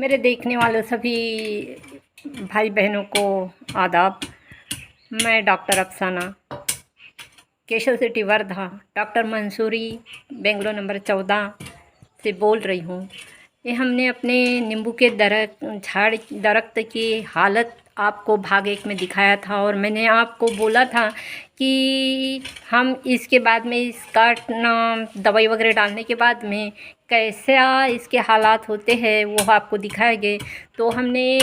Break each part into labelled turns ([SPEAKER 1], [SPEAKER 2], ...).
[SPEAKER 1] मेरे देखने वाले सभी भाई बहनों को आदाब। मैं doctor Afsana, Keshav city Wardha, doctor Mansuri, Bangalore number 14 से बोल रही हूँ। ये हमने अपने नींबू के दरख्त की हालत आपको भाग 1 में दिखाया था और मैंने आपको बोला था कि हम इसके बाद में इसका दवाई वगैरह डालने के बाद में कैसा इसके हालात होते हैं वो आपको दिखाएंगे। तो हमने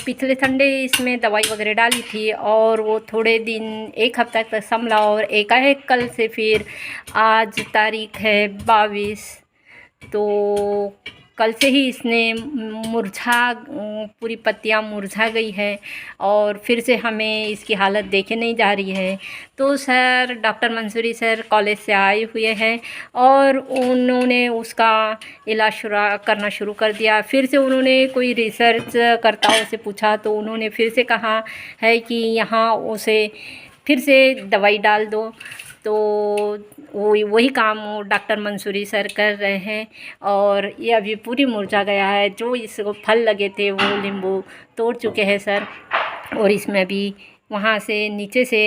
[SPEAKER 1] पिछले संडे इसमें दवाई वगैरह डाली थी और वो थोड़े दिन 1 हफ्ता तक संभला और एकाएक कल से फिर आज तारीख है 22, तो कल से ही इसने पूरी पत्तियां मुरझा गई है और फिर से हमें इसकी हालत देखे नहीं जा रही है। तो sir doctor Mansuri sir college से आए हुए हैं और उन्होंने उसका इलाज करना शुरू कर दिया। फिर से उन्होंने कोई रिसर्च कर्ताओं से पूछा तो उन्होंने फिर से कहा है कि यहाँ उसे फिर से दवाई डाल दो। तो वही काम वो डॉक्टर मंसूरी सर कर रहे हैं और ये अभी पूरी मुरझा गया है। जो इसको फल लगे थे वो नींबू तोड़ चुके हैं सर। और इसमें अभी वहाँ से नीचे से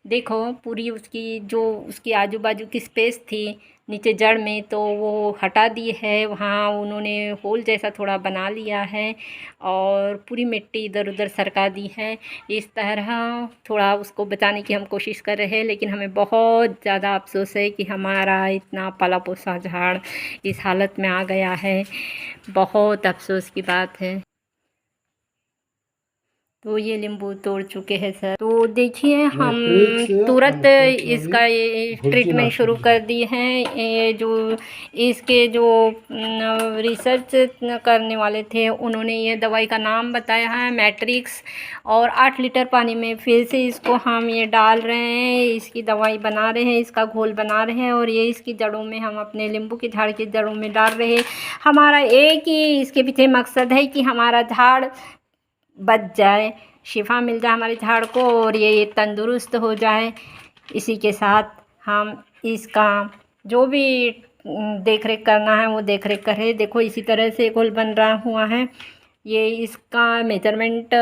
[SPEAKER 1] देखो पूरी उसकी आजू बाजू की स्पेस थी नीचे जड़ में, तो वो हटा दी है। वहाँ उन्होंने होल जैसा थोड़ा बना लिया है और पूरी मिट्टी इधर उधर सरका दी है। इस तरह थोड़ा उसको बचाने की हम कोशिश कर रहे हैं, लेकिन हमें बहुत ज़्यादा अफसोस है कि हमारा इतना पला पोसा झाड़ इस हालत में आ गया है। बहुत अफसोस की बात है। तो ये नींबू तोड़ चुके हैं सर। तो देखिए हम तुरंत इसका ये ट्रीटमेंट शुरू कर दिए हैं। ये जो इसके जो रिसर्च करने वाले थे उन्होंने ये दवाई का नाम बताया है मैट्रिक्स, और 8 लीटर पानी में फिर से इसको हम ये डाल रहे हैं, इसकी दवाई बना रहे हैं, इसका घोल बना रहे हैं और ये इसकी जड़ों में हम अपने नींबू की झाड़ की जड़ों में डाल रहे हैं। हमारा एक ही इसके पीछे मकसद है कि हमारा झाड़ बच जाए, शिफा मिल जाए हमारे झाड़ को और ये तंदुरुस्त हो जाए। इसी के साथ हम इसका जो भी देख रेख करना है वो देख रेख करें। देखो इसी तरह से घोल बन रहा हुआ है। ये इसका मेजरमेंट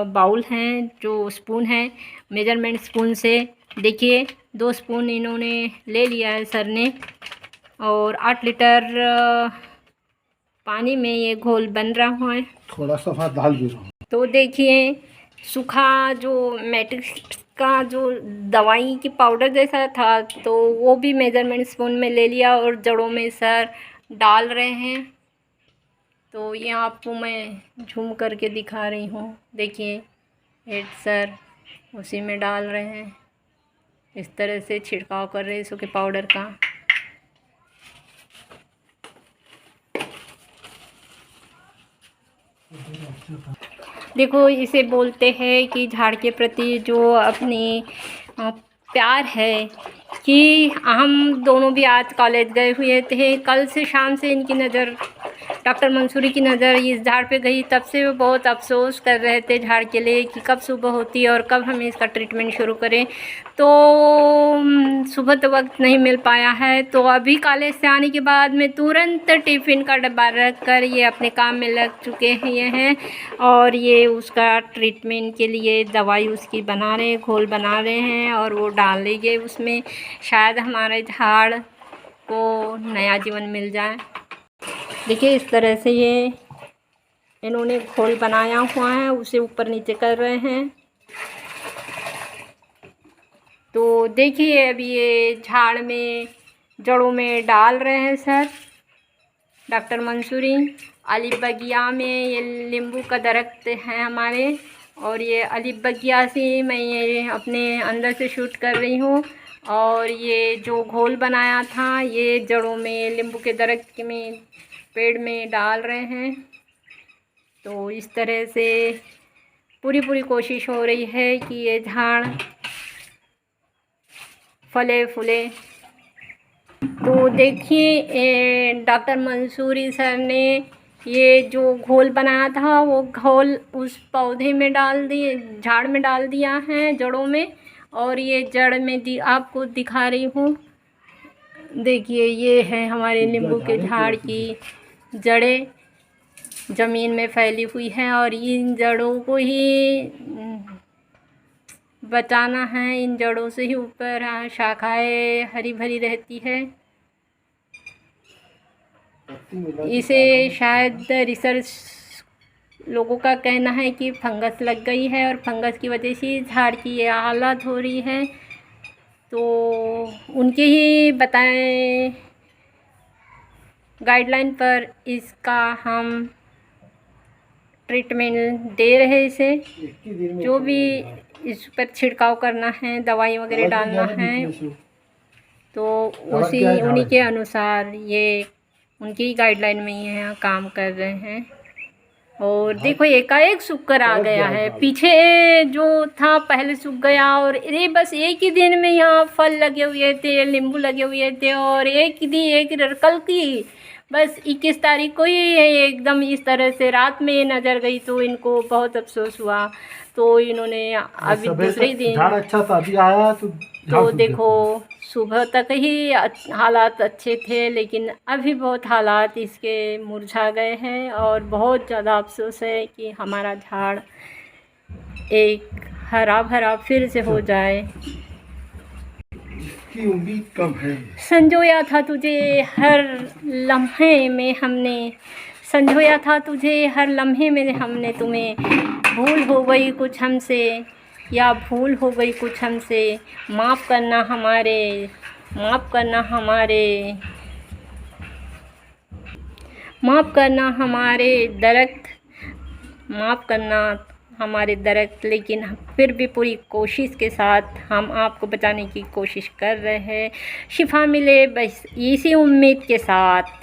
[SPEAKER 1] बाउल है, जो स्पून है, मेजरमेंट स्पून से देखिए 2 स्पून इन्होंने ले लिया है सर ने और 8 लीटर पानी में ये घोल बन रहा हुआ है।
[SPEAKER 2] थोड़ा सा दाल भी रहा।
[SPEAKER 1] तो देखिए सूखा जो मैट्रिक्स का जो दवाई की पाउडर जैसा था तो वो भी मेजरमेंट स्पून में ले लिया और जड़ों में सर डाल रहे हैं। तो ये आपको मैं झूम करके दिखा रही हूँ। देखिए हेड सर उसी में डाल रहे हैं, इस तरह से छिड़काव कर रहे हैं सूखे पाउडर का। देखो इसे बोलते हैं कि झाड़ के प्रति जो अपनी प्यार है, कि हम दोनों भी आज कॉलेज गए हुए थे। कल से शाम से इनकी नज़र, डॉक्टर मंसूरी की नज़र इस झाड़ पे गई। तब से वो बहुत अफसोस कर रहे थे झाड़ के लिए कि कब सुबह होती है और कब हम इसका ट्रीटमेंट शुरू करें। तो सुबह तो वक्त नहीं मिल पाया है। तो अभी कॉलेज से आने के बाद में तुरंत टिफ़िन का डब्बा रख कर ये अपने काम में लग चुके हैं और ये उसका ट्रीटमेंट के लिए दवाई उसकी बना रहे हैं, घोल बना रहे हैं और वो डाल लेंगे उसमें। शायद हमारे झाड़ को नया जीवन मिल जाए। देखिए इस तरह से ये इन्होंने घोल बनाया हुआ है, उसे ऊपर नीचे कर रहे हैं। तो देखिए अभी ये झाड़ में जड़ों में डाल रहे हैं सर डॉक्टर मंसूरी। अलीफ बगिया में ये नींबू का दरख्त है हमारे और ये अलीफ बगिया से मैं ये अपने अंदर से शूट कर रही हूँ। और ये जो घोल बनाया था ये जड़ों में नींबू के दरख्त में पेड़ में डाल रहे हैं। तो इस तरह से पूरी कोशिश हो रही है कि ये झाड़ फले फूले। तो देखिए डॉक्टर मंसूरी सर ने ये जो घोल बनाया था वो घोल उस पौधे में डाल दिए, झाड़ में डाल दिया है जड़ों में। और ये जड़ में आपको दिखा रही हूँ। देखिए ये है हमारे नींबू के झाड़ की जड़ें। ज़मीन में फैली हुई हैं और इन जड़ों को ही बचाना है। इन जड़ों से ही ऊपर शाखाएँ हरी भरी रहती है। इसे शायद रिसर्च लोगों का कहना है कि फंगस लग गई है और फंगस की वजह से झाड़ की ये हालत हो रही है। तो उनके ही बताएं गाइडलाइन पर इसका हम ट्रीटमेंट दे रहे इसे। जो भी इस पर छिड़काव करना है, दवाई वगैरह डालना है, तो उन्हीं के अनुसार ये उनकी गाइडलाइन में ही यहाँ काम कर रहे हैं। और देखो एकाएक सूख कर आ गया है। पीछे जो था पहले सूख गया और ये बस एक ही दिन में यहाँ फल लगे हुए थे, नींबू लगे हुए थे और कल की बस 21 तारीख को ही एकदम इस तरह से रात में नज़र गई। तो इनको बहुत अफसोस हुआ। तो इन्होंने अभी दूसरे दिन
[SPEAKER 2] झाड़ अच्छा था, अभी आया
[SPEAKER 1] तो देखो सुबह तक ही हालात अच्छे थे, लेकिन अभी बहुत हालात इसके मुरझा गए हैं। और बहुत ज़्यादा अफसोस है कि हमारा झाड़ एक हरा भरा फिर से हो जाए।
[SPEAKER 2] की उम्मीद कम है।
[SPEAKER 1] संजोया था तुझे हर लम्हे में हमने, संजोया था तुझे हर लम्हे में हमने, तुम्हें भूल हो गई कुछ हमसे या भूल हो गई कुछ हमसे। माफ़ करना हमारे, माफ़ करना हमारे, माफ़ करना हमारे दरख्त, माफ़ करना हमारे दरख्त। लेकिन फिर भी पूरी कोशिश के साथ हम आपको बचाने की कोशिश कर रहे हैं। शिफा मिले बस इसी उम्मीद के साथ।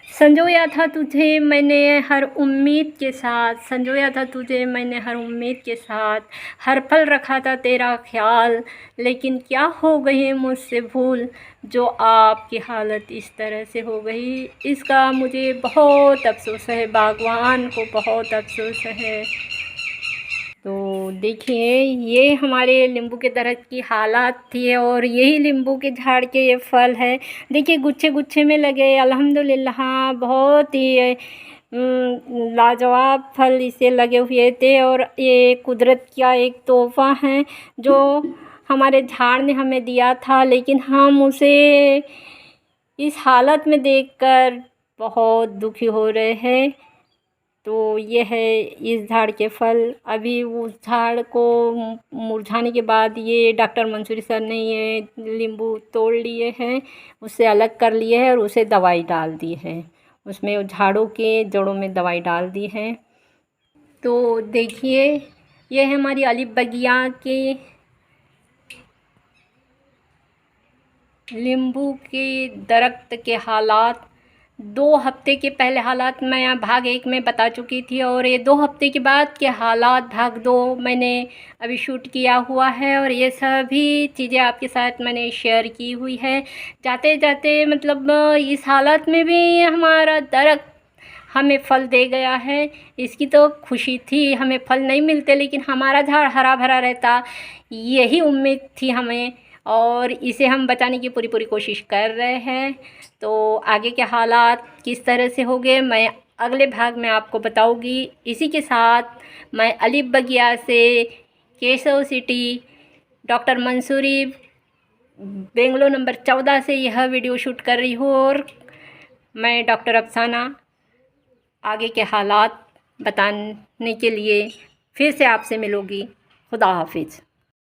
[SPEAKER 1] संजोया था तुझे मैंने हर उम्मीद के साथ, संजोया था तुझे मैंने हर उम्मीद के साथ। हर पल रखा था तेरा ख्याल, लेकिन क्या हो गई मुझसे भूल, जो आपकी हालत इस तरह से हो गई। इसका मुझे बहुत अफसोस है, बागवान को बहुत अफसोस है। तो देखिए ये हमारे नींबू के दरख्त की हालत थी और यही नींबू के झाड़ के ये फल है। देखिए गुच्छे गुच्छे में लगे, अल्हम्दुलिल्लाह बहुत ही लाजवाब फल इसे लगे हुए थे। और ये कुदरत का एक तोहफ़ा है जो हमारे झाड़ ने हमें दिया था, लेकिन हम उसे इस हालत में देखकर बहुत दुखी हो रहे हैं। तो ये है इस झाड़ के फल। अभी उस झाड़ को मुरझाने के बाद ये डॉक्टर मंसूरी सर ने ये नींबू तोड़ लिए हैं, उससे अलग कर लिए हैं और उसे दवाई डाल दी है, उसमें झाड़ों के जड़ों में दवाई डाल दी है। तो देखिए ये है हमारी अलीफ बगिया के नींबू के दरख्त के हालात। 2 हफ्ते के पहले हालात मैं भाग 1 में बता चुकी थी और ये 2 हफ्ते के बाद के हालात भाग 2 मैंने अभी शूट किया हुआ है और ये सभी चीज़ें आपके साथ मैंने शेयर की हुई है। जाते जाते मतलब इस हालत में भी हमारा दरख्त हमें फल दे गया है, इसकी तो खुशी थी। हमें फल नहीं मिलते लेकिन हमारा झाड़ हरा भरा रहता, यही उम्मीद थी हमें और इसे हम बचाने की पूरी पूरी कोशिश कर रहे हैं। तो आगे के हालात किस तरह से होंगे मैं अगले भाग में आपको बताऊंगी। इसी के साथ मैं अलीफ बगिया से Keshav city doctor Mansuri Bangalore number 14 से यह वीडियो शूट कर रही हूँ और मैं डॉक्टर अफसाना आगे के हालात बताने के लिए फिर से आपसे मिलूँगी। खुदा हाफिज़।